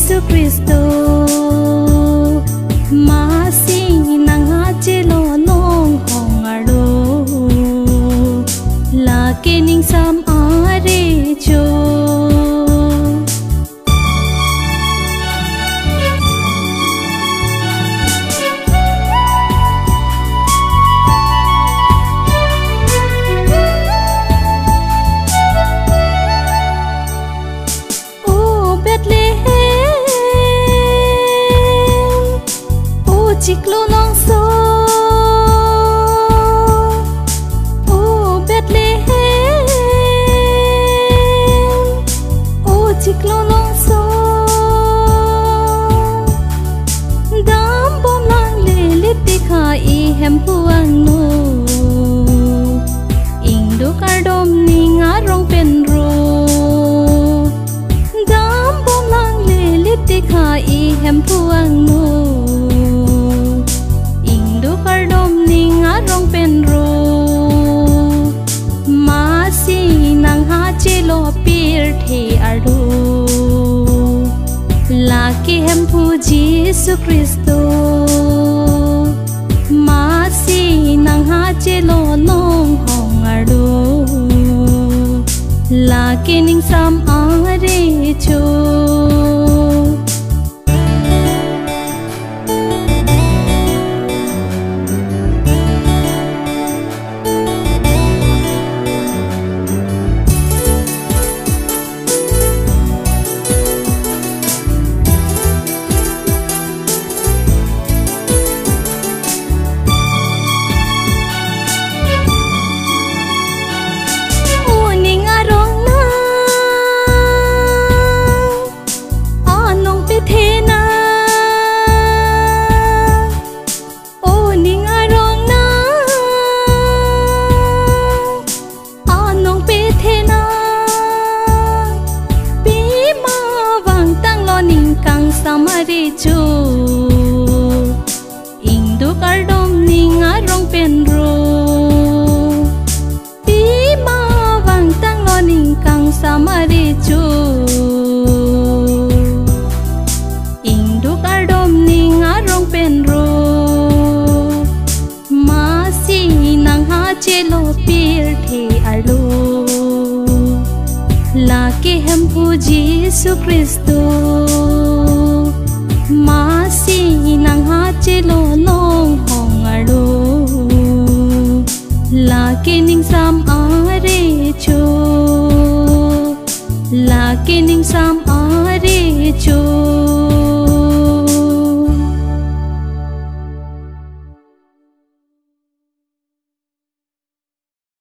Giêsu Christo ma si nang ha che lo nong hong aro la ke ning sam are cho Chiklo nong so o Bethlehem o chiklo nong so dam bom lang le le tikha I hem puang no indo kardom ninga rong pen ro dam bom lang le le tikha I hem puang no rong pen ro ma si nang ha che lo pir the aro la ke hem phu Giêsu Christo ma si nang ha che lo nong hong aro la ke ning sam are cho samare cho indo kardom ninga rong pen ro pi ma wang tang lo ning kang samare cho indo kardom ninga rong pen ro ma si nang ha che lo pir the alo la ke hem phu Giêsu Christo ma si nang ha che lo nong hong aro la ke ning sam are cho la ke ning sam are cho